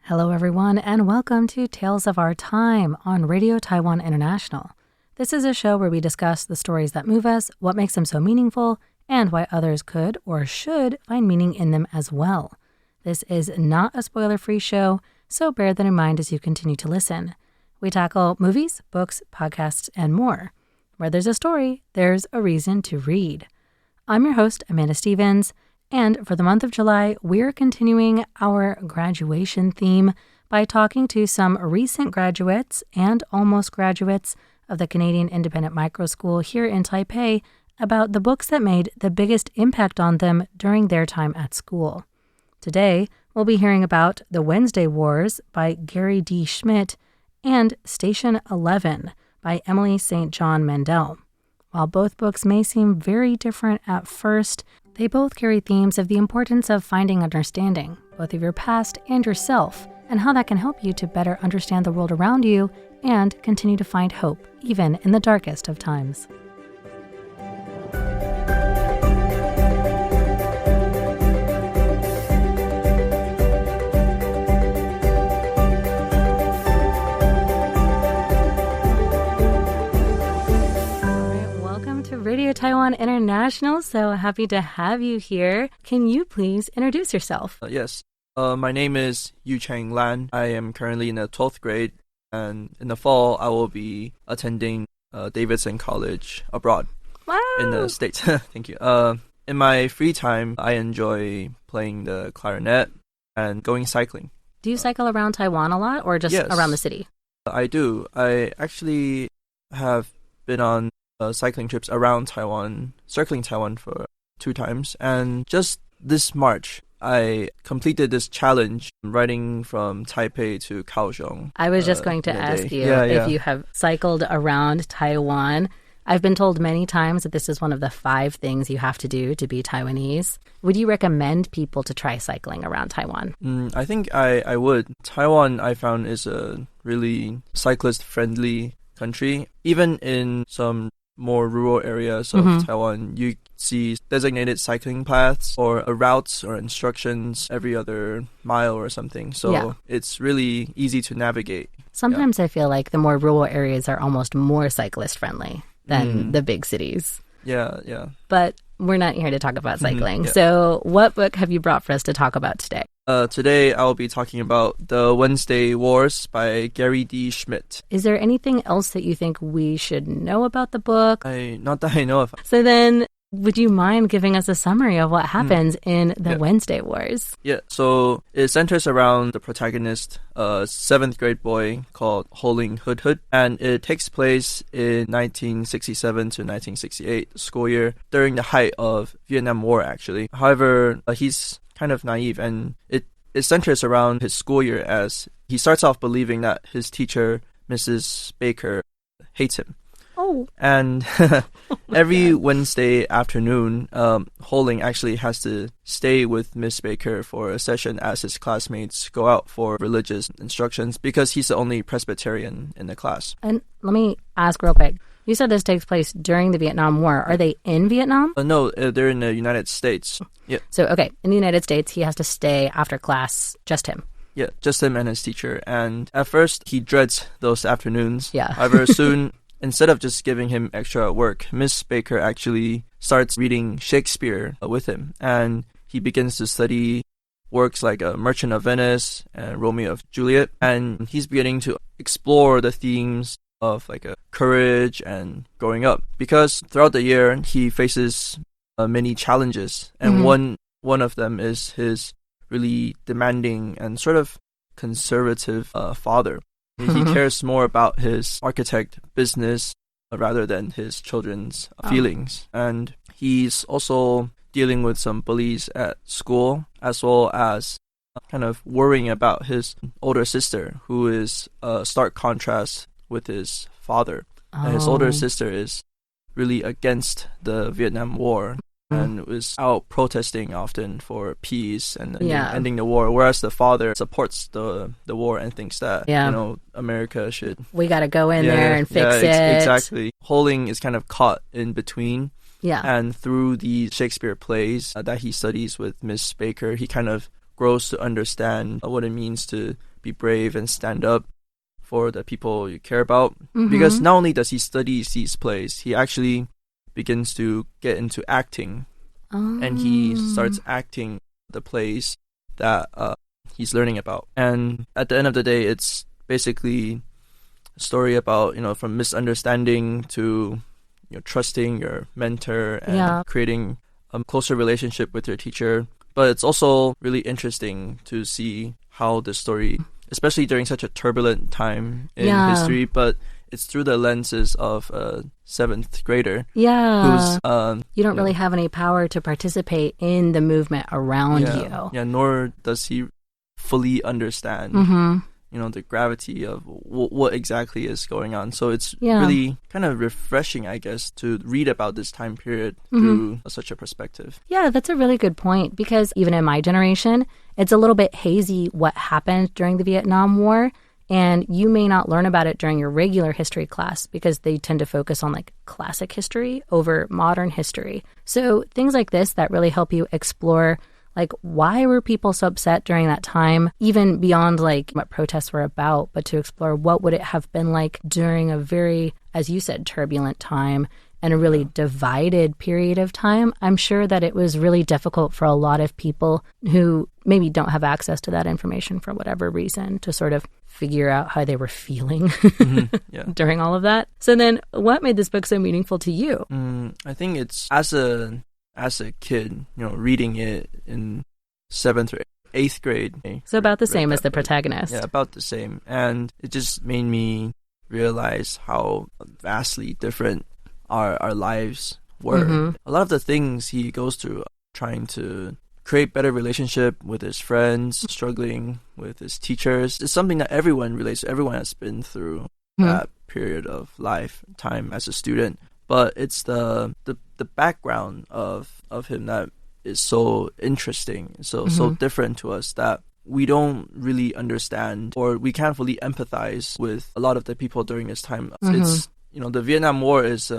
Hello, everyone, and welcome to Tales of Our Time on Radio Taiwan International. This is a show where we discuss the stories that move us, what makes them so meaningful, and why others could or should find meaning in them as well. This is not a spoiler-free show, so bear that in mind as you continue to listen. We tackle movies, books, podcasts, and more. Where there's a story, there's a reason to read. I'm your host, Amanda Stevens, and for the month of July, we're continuing our graduation theme by talking to some recent graduates and almost graduates of the Canadian Independent Micro School here in Taipei about the books that made the biggest impact on them during their time at school. Today, we'll be hearing about The Wednesday Wars by Gary D. Schmidt and Station 11 by Emily St. John Mandel. While both books may seem very different at first, they both carry themes of the importance of finding understanding, both of your past and yourself, and how that can help you to better understand the world around you and continue to find hope, even in the darkest of times. Radio Taiwan International, so happy to have you here. Can you please introduce yourself? Yes. My name is Youcheng Lan. I am currently in the 12th grade, and in the fall, I will be attending Davidson College abroad. Wow. In the States. Thank you. In my free time, I enjoy playing the clarinet and going cycling. Do you cycle around Taiwan a lot, or just around the city? I do. I actually have been on cycling trips around Taiwan, circling Taiwan for 2 times. And just this March, I completed this challenge riding from Taipei to Kaohsiung. I was just going to ask you if you have cycled around Taiwan. I've been told many times that this is one of the 5 things you have to do to be Taiwanese. Would you recommend people to try cycling around Taiwan? I think I would. Taiwan, I found, is a really cyclist-friendly country. Even in some more rural areas of Taiwan, you see designated cycling paths or routes or instructions every other mile or something. So it's really easy to navigate. Sometimes I feel like the more rural areas are almost more cyclist friendly than the big cities. Yeah. But we're not here to talk about cycling. So what book have you brought for us to talk about today? Today, I'll be talking about The Wednesday Wars by Gary D. Schmidt. Is there anything else that you think we should know about the book? Not that I know of. So then, would you mind giving us a summary of what happens in The Wednesday Wars? Yeah, so it centers around the protagonist, a 7th grade boy called Holing Hood, and it takes place in 1967 to 1968 school year, during the height of Vietnam War, actually. However, he's kind of naive, and it centers around his school year, as he starts off believing that his teacher, Mrs. Baker, hates him. Oh. And every Wednesday afternoon, Holing actually has to stay with Miss Baker for a session as his classmates go out for religious instructions, because he's the only Presbyterian in the class. And let me ask real quick. You said this takes place during the Vietnam War. Are they in Vietnam? No, they're in the United States. Yeah. So, okay, in the United States, he has to stay after class, just him. Yeah, just him and his teacher. And at first, he dreads those afternoons. Yeah. However, soon, instead of just giving him extra work, Miss Baker actually starts reading Shakespeare with him. And he begins to study works like Merchant of Venice and Romeo of Juliet. And he's beginning to explore the themes of like courage and growing up, because throughout the year he faces many challenges, and one of them is his really demanding and sort of conservative father. He cares more about his architect business rather than his children's feelings, and he's also dealing with some bullies at school, as well as kind of worrying about his older sister, who is a stark contrast with his father. And his older sister is really against the Vietnam War and was out protesting often for peace and ending the war, whereas the father supports the war and thinks that America should, we got to go in there and fix it. Exactly. Holing is kind of caught in between. Yeah. And through the Shakespeare plays that he studies with Miss Baker, he kind of grows to understand what it means to be brave and stand up for the people you care about. Mhm. Because not only does he study these plays, he actually begins to get into acting, and he starts acting the plays that he's learning about. And at the end of the day, it's basically a story about, from misunderstanding to trusting your mentor and creating a closer relationship with your teacher. But it's also really interesting to see how the story, especially during such a turbulent time in history, but it's through the lenses of a 7th grader. Yeah. Who's you don't really have any power to participate in the movement around you. Yeah, nor does he fully understand the gravity of what exactly is going on. So it's really kind of refreshing, I guess, to read about this time period through such a perspective. Yeah, that's a really good point, because even in my generation, it's a little bit hazy what happened during the Vietnam War, and you may not learn about it during your regular history class because they tend to focus on like classic history over modern history. So things like this that really help you explore like, why were people so upset during that time, even beyond like what protests were about, but to explore what would it have been like during a very, as you said, turbulent time and a really divided period of time. I'm sure that it was really difficult for a lot of people who maybe don't have access to that information for whatever reason to sort of figure out how they were feeling during all of that. So then what made this book so meaningful to you? I think it's as a kid, reading it in 7th or 8th grade. So about the same as the protagonist. Yeah, about the same. And it just made me realize how vastly different our lives were. A lot of the things he goes through, trying to create better relationship with his friends, struggling with his teachers, is something that everyone relates to. Everyone has been through that period of life, time as a student. But it's the background of him that is so interesting, so different to us, that we don't really understand, or we can't fully empathize with a lot of the people during this time. It's the Vietnam War is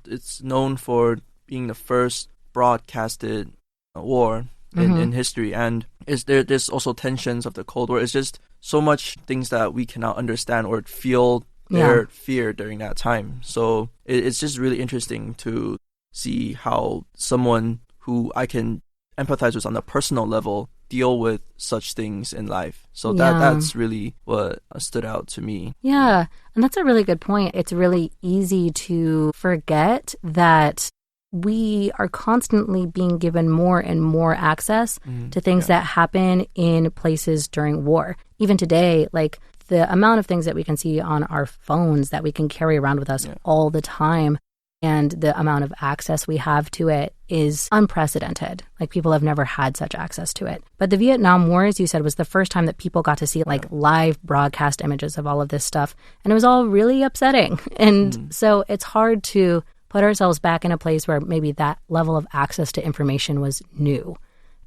it's known for being the first broadcasted war in history, and there's also tensions of the Cold War. It's just so much things that we cannot understand or feel their fear during that time. So it's just really interesting to see how someone who I can empathize with on a personal level deal with such things in life. So that's really what stood out to me. Yeah, and that's a really good point. It's really easy to forget that we are constantly being given more and more access to things that happen in places during war. Even today, like the amount of things that we can see on our phones that we can carry around with us all the time, and the amount of access we have to it is unprecedented. Like, people have never had such access to it. But the Vietnam War, as you said, was the first time that people got to see like live broadcast images of all of this stuff. And it was all really upsetting. And so it's hard to put ourselves back in a place where maybe that level of access to information was new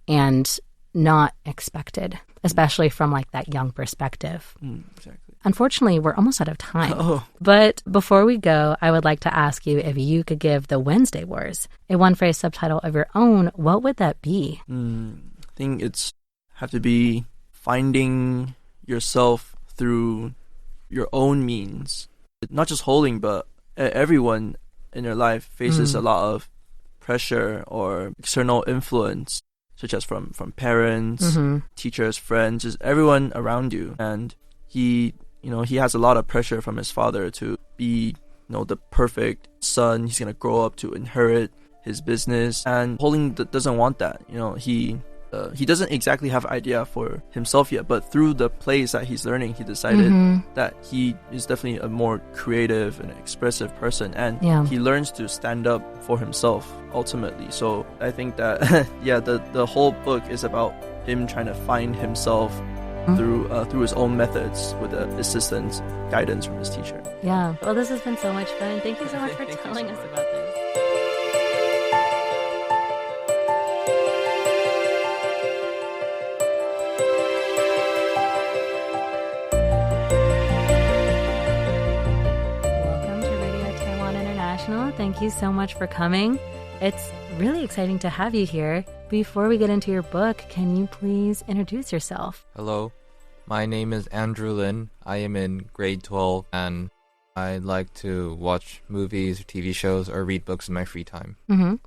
and not expected, especially from like that young perspective. Exactly. Unfortunately, we're almost out of time. But before we go, I would like to ask you if you could give the Wednesday Wars a one-phrase subtitle of your own, what would that be? I think it's have to be finding yourself through your own means. Not just holding, but everyone in your life faces a lot of pressure or external influence, such as from parents, teachers, friends, just everyone around you. And he has a lot of pressure from his father to be, the perfect son. He's going to grow up to inherit his business. And Holding doesn't want that. He doesn't exactly have an idea for himself yet, but through the plays that he's learning, he decided that he is definitely a more creative and expressive person, and he learns to stand up for himself ultimately. So I think that the whole book is about him trying to find himself through his own methods with the assistance, guidance from his teacher. Yeah. Well, this has been so much fun. Thank you so much for telling us about this. Welcome to Radio Taiwan International. Thank you so much for coming. It's really exciting to have you here. Before we get into your book, can you please introduce yourself? Hello, My name is Andrew Lin. I am in grade 12 and I like to watch movies, TV shows, or read books in my free time.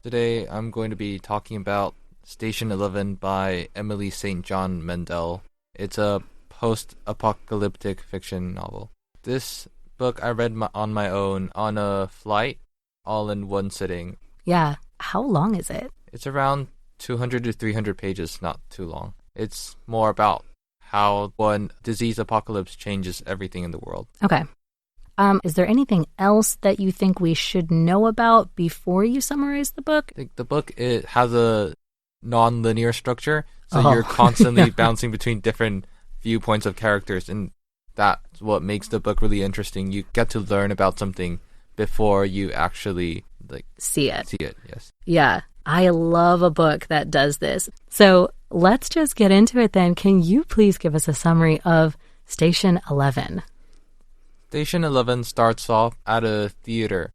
Today I'm going to be talking about Station 11 by Emily St. John Mandel. It's a post-apocalyptic fiction novel. This book I read on my own on a flight, all in one sitting. Yeah. How long is it? It's around 200 to 300 pages, not too long. It's more about how one disease apocalypse changes everything in the world. Okay. Is there anything else that you think we should know about before you summarize the book? I think the book, it has a non-linear structure, so you're constantly bouncing between different viewpoints of characters, and that's what makes the book really interesting. You get to learn about something before you actually see it. Yes. Yeah, I love a book that does this. So let's just get into it then. Can you please give us a summary of Station 11? Station 11 starts off at a theater.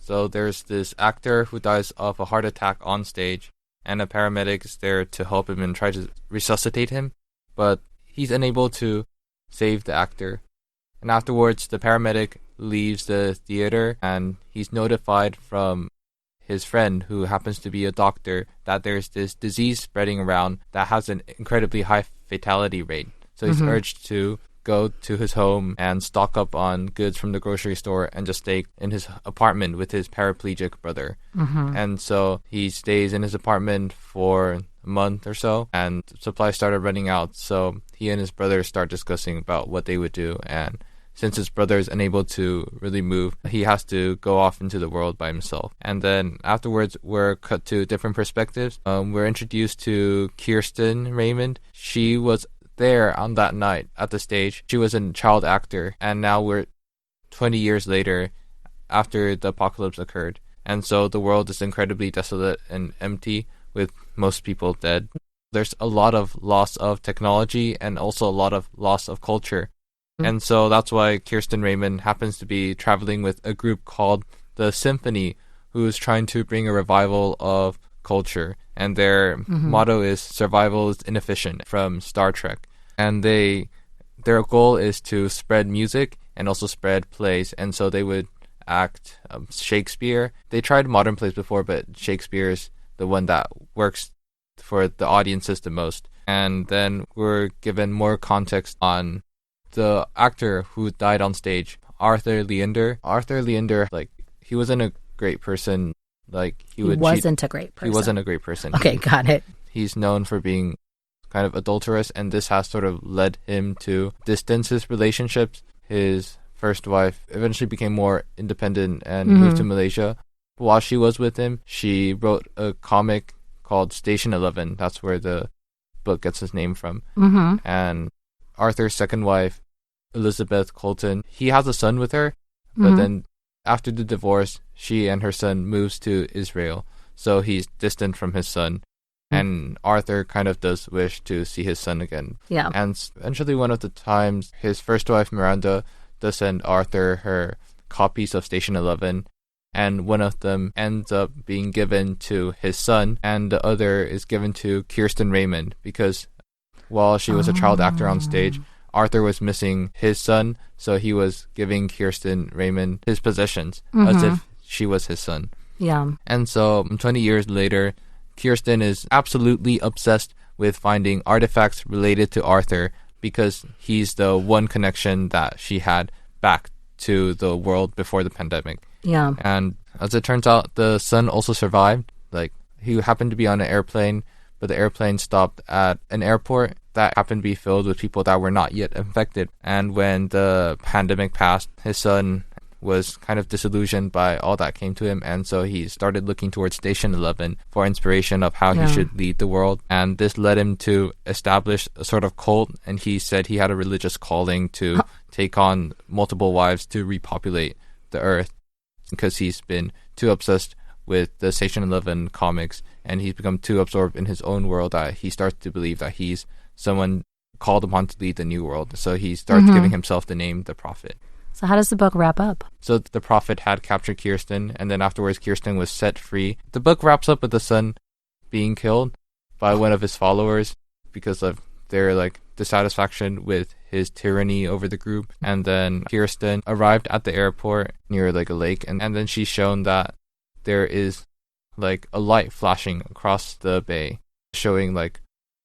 So there's this actor who dies of a heart attack on stage, and a paramedic is there to help him and try to resuscitate him, but he's unable to save the actor. And afterwards, the paramedic leaves the theater, and he's notified from his friend, who happens to be a doctor, that there's this disease spreading around that has an incredibly high fatality rate. So he's urged to go to his home and stock up on goods from the grocery store and just stay in his apartment with his paraplegic brother. And so he stays in his apartment for a month or so, and supplies started running out. So he and his brother start discussing about what they would do. And since his brother is unable to really move, he has to go off into the world by himself. And then afterwards, we're cut to different perspectives. We're introduced to Kirsten Raymond. She was there on that night at the stage. She was a child actor, and now we're 20 years later after the apocalypse occurred. And so the world is incredibly desolate and empty, with most people dead. There's a lot of loss of technology and also a lot of loss of culture. And so that's why Kirsten Raymond happens to be traveling with a group called the Symphony, who's trying to bring a revival of culture. And their motto is "Survival is inefficient," from Star Trek. And their goal is to spread music and also spread plays. And so they would act Shakespeare. They tried modern plays before, but Shakespeare is the one that works for the audiences the most. And then we're given more context on the actor who died on stage, Arthur Leander. Arthur Leander, he wasn't a great person. He wasn't a great person. He wasn't a great person. Okay, got it. He's known for being kind of adulterous, and this has sort of led him to distance his relationships. His first wife eventually became more independent and moved to Malaysia. While she was with him, she wrote a comic called Station 11. That's where the book gets its name from. And Arthur's second wife, Elizabeth Colton, he has a son with her, but then after the divorce, she and her son moves to Israel, so he's distant from his son. And Arthur kind of does wish to see his son again. Yeah. And eventually one of the times, his first wife, Miranda, does send Arthur her copies of Station 11, and one of them ends up being given to his son, and the other is given to Kirsten Raymond, because while she was a child actor on stage, Arthur was missing his son, so he was giving Kirsten Raymond his possessions as if she was his son. Yeah. And so 20 years later, Kirsten is absolutely obsessed with finding artifacts related to Arthur, because he's the one connection that she had back to the world before the pandemic. Yeah. And as it turns out, the son also survived. He happened to be on an airplane, but the airplane stopped at an airport that happened to be filled with people that were not yet infected. And when the pandemic passed, his son was kind of disillusioned by all that came to him, and so he started looking towards Station 11 for inspiration of how he should lead the world. And this led him to establish a sort of cult, and he said he had a religious calling to take on multiple wives to repopulate the earth, because he's been too obsessed with the Station 11 comics, and he's become too absorbed in his own world that he starts to believe that he's someone called upon to lead the new world. So he starts giving himself the name the Prophet. So how does the book wrap up? So the Prophet had captured Kirsten, and then afterwards Kirsten was set free. The book wraps up with the son being killed by one of his followers because of their dissatisfaction with his tyranny over the group. And then Kirsten arrived at the airport near like a lake, and then she's shown that there is like a light flashing across the bay, showing like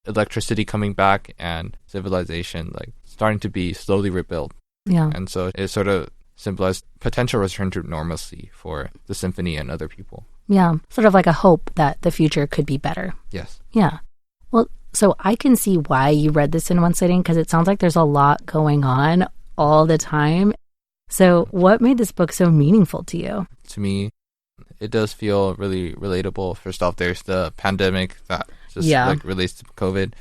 electricity coming back and civilization like starting to be slowly rebuilt. Yeah. And so it sort of symbolized potential return to normalcy for the symphony and other people. Yeah. Sort of like a hope that the future could be better. Yes. Yeah. Well, so I can see why you read this in one sitting, because it sounds like there's a lot going on all the time. So what made this book so meaningful to you? To me, it does feel really relatable. First off, there's the pandemic that just like relates to COVID.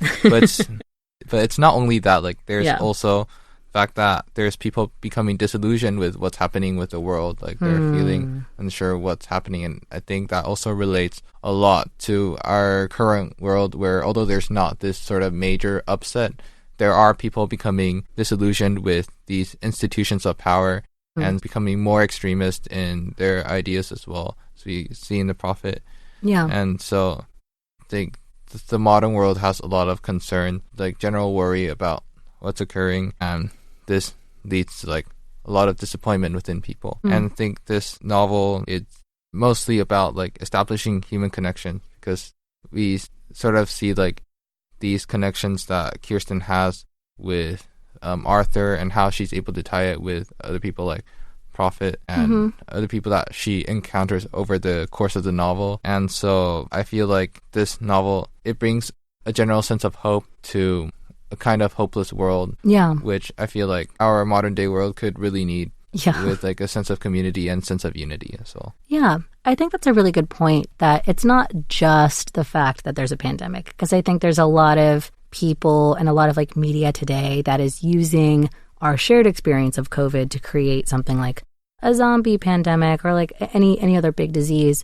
But it's not only that, like there's also the fact that there's people becoming disillusioned with what's happening with the world. Like they're feeling unsure what's happening. And I think that also relates a lot to our current world, where although there's not this sort of major upset, there are people becoming disillusioned with these institutions of power and becoming more extremist in their ideas as well. So we see in The Prophet. Yeah. And so I think the modern world has a lot of concern, like general worry about what's occurring, and this leads to like a lot of disappointment within people. And I think this novel, it's mostly about like establishing human connection, because we sort of see like these connections that Kirsten has with Arthur, and how she's able to tie it with other people like Prophet and other people that she encounters over the course of the novel. And so I feel like this novel, it brings a general sense of hope to a kind of hopeless world, which I feel like our modern day world could really need, with like a sense of community and sense of unity as well. Yeah, I think that's a really good point, that it's not just the fact that there's a pandemic, because I think there's a lot of people and a lot of like media today that is using our shared experience of COVID to create something like a zombie pandemic or like any other big disease.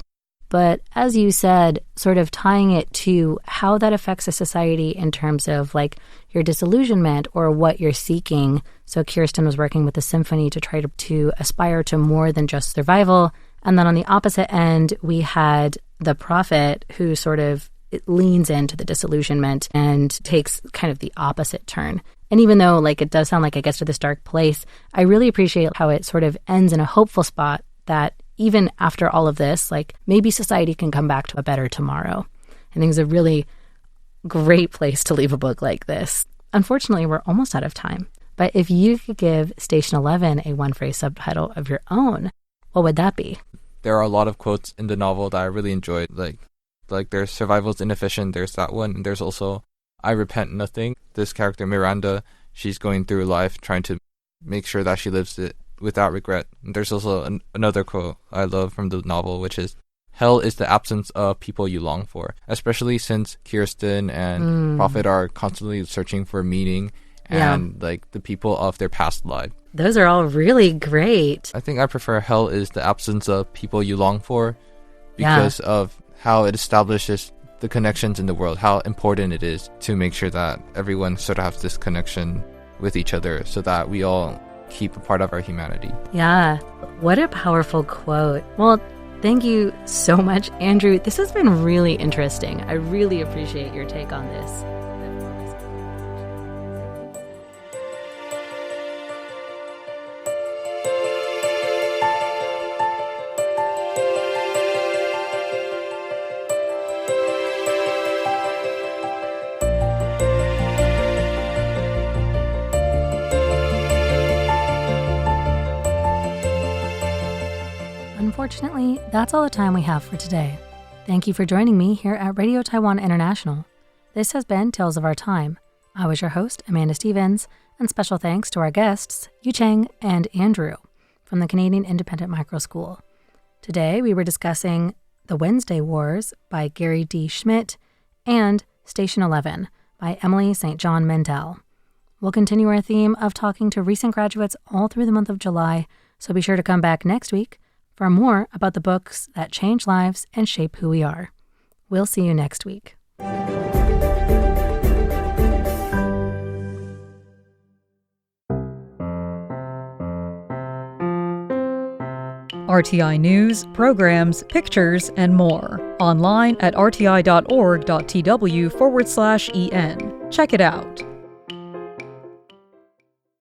But as you said, sort of tying it to how that affects a society in terms of like your disillusionment or what you're seeking. So Kirsten was working with the symphony to try to aspire to more than just survival. And then on the opposite end, we had the Prophet, who sort of leans into the disillusionment and takes kind of the opposite turn. And even though like it does sound like it gets to this dark place, I really appreciate how it sort of ends in a hopeful spot, that even after all of this, like maybe society can come back to a better tomorrow. I think it's a really great place to leave a book like this. Unfortunately, we're almost out of time. But if you could give Station 11 a one-phrase subtitle of your own, what would that be? There are a lot of quotes in the novel that I really enjoyed. Like there's survival's inefficient, there's that one. And there's also I repent nothing. This character, Miranda, she's going through life trying to make sure that she lives it without regret. And there's also another quote I love from the novel, which is, hell is the absence of people you long for. Especially since Kirsten and Prophet are constantly searching for meaning and like the people of their past life. Those are all really great. I think I prefer hell is the absence of people you long for, because of how it establishes the connections in the world, how important it is to make sure that everyone sort of has this connection with each other so that we all keep a part of our humanity. Yeah, what a powerful quote. Well, thank you so much, Andrew. This has been really interesting. I really appreciate your take on this. Unfortunately, that's all the time we have for today. Thank you for joining me here at Radio Taiwan International. This has been Tales of Our Time. I was your host, Amanda Stevens, and special thanks to our guests, Youcheng and Andrew, from the Canadian Independent Micro School. Today, we were discussing The Wednesday Wars by Gary D. Schmidt and Station 11 by Emily St. John Mandel. We'll continue our theme of talking to recent graduates all through the month of July, so be sure to come back next week for more about the books that change lives and shape who we are. We'll see you next week. RTI News, programs, pictures, and more. Online at rti.org.tw/en. Check it out.